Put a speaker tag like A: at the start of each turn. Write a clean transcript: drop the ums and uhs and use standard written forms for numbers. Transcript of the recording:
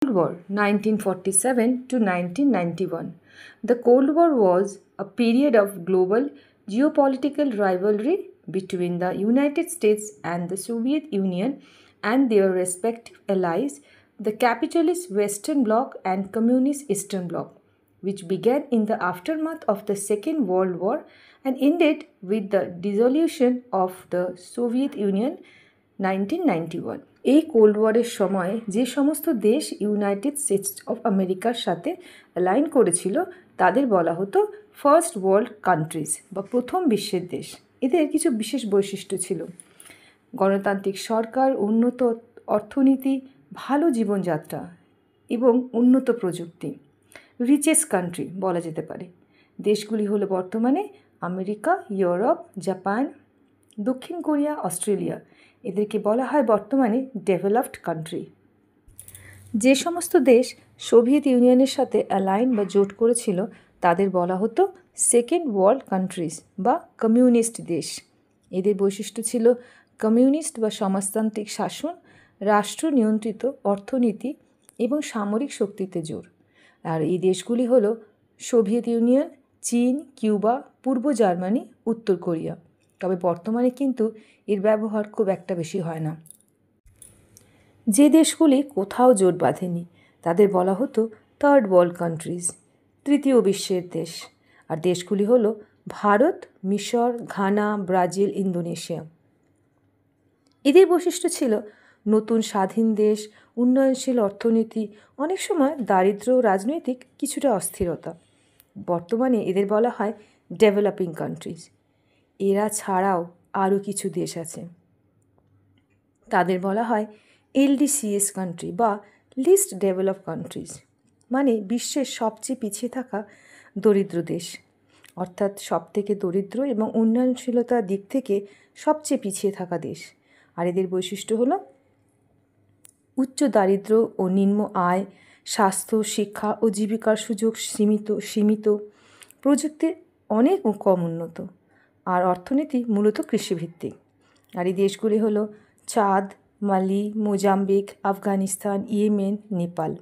A: Cold War 1947 to 1991. The Cold War was a period of global geopolitical rivalry between the United States and the Soviet Union and their respective allies, the capitalist Western Bloc and Communist Eastern Bloc, which began in the aftermath of the Second World War and ended with the dissolution of the Soviet Union 1991. এই cold ওয়ারের সময় যে সমস্ত দেশ United states of আমেরিকার সাথে align করেছিল তাদের বলা হতো ফার্স্ট ওয়ার্ল্ড কান্ট্রিজ বা প্রথম বিশ্বের দেশ। এদের কিছু বিশেষ বৈশিষ্ট্য ছিল: গণতান্ত্রিক সরকার, উন্নত অর্থনীতি, ভালো জীবনযাত্রা এবং উন্নত প্রযুক্তি। রিচেস্ট কান্ট্রি বলা যেতে পারে। দেশগুলি হলো বর্তমানে আমেরিকা, ইউরোপ, জাপান, দক্ষিণ কোরিয়া, অস্ট্রেলিয়া। এদেরকে বলা হয় বর্তমানে ডেভেলপড কান্ট্রি। যে সমস্ত দেশ সোভিয়েত ইউনিয়নের সাথে অ্যালাইন বা জোট করেছিল তাদের বলা হতো সেকেন্ড ওয়ার্ল্ড কান্ট্রিজ বা কমিউনিস্ট দেশ। এদের বৈশিষ্ট্য ছিল কমিউনিস্ট বা সমাজতান্ত্রিক শাসন, রাষ্ট্র নিয়ন্ত্রিত অর্থনীতি এবং সামরিক শক্তিতে জোর। আর এই দেশগুলি হলো সোভিয়েত ইউনিয়ন, চীন, কিউবা, পূর্ব জার্মানি, উত্তর কোরিয়া। তবে বর্তমানে কিন্তু এর ব্যবহার খুব একটা বেশি হয় না। যে দেশগুলি কোথাও জোট বাঁধেনি তাদের বলা হতো থার্ড ওয়ার্ল্ড কান্ট্রিজ, তৃতীয় বিশ্বের দেশ। আর দেশগুলি হলো ভারত, মিশর, ঘানা, ব্রাজিল, ইন্দোনেশিয়া। এদের বৈশিষ্ট্য ছিল নতুন স্বাধীন দেশ, উন্নয়নশীল অর্থনীতি, অনেক সময় দারিদ্র্য ও রাজনৈতিক কিছুটা অস্থিরতা। বর্তমানে এদের বলা হয় ডেভেলপিং কান্ট্রিজ। এরা ছাড়াও আরও কিছু দেশ আছে, তাদের বলা হয় এলডিসিএস কান্ট্রি বা লিস্ট ডেভেলপ কান্ট্রিজ, মানে বিশ্বের সবচেয়ে পিছিয়ে থাকা দরিদ্র দেশ, অর্থাৎ সবথেকে দরিদ্র এবং উন্নয়নশীলতার দিক থেকে সবচেয়ে পিছিয়ে থাকা দেশ। আর এদের বৈশিষ্ট্য হলো উচ্চ দারিদ্র্য ও নিম্ন আয়, স্বাস্থ্য, শিক্ষা ও জীবিকার সুযোগ সীমিত, প্রযুক্তির অনেক কম উন্নত, আর অর্থনীতি মূলত কৃষিভিত্তিক। আর এই দেশগুলি হলো চাদ, মালি, মোজাম্বিক, আফগানিস্তান, ইয়েমেন, নেপাল।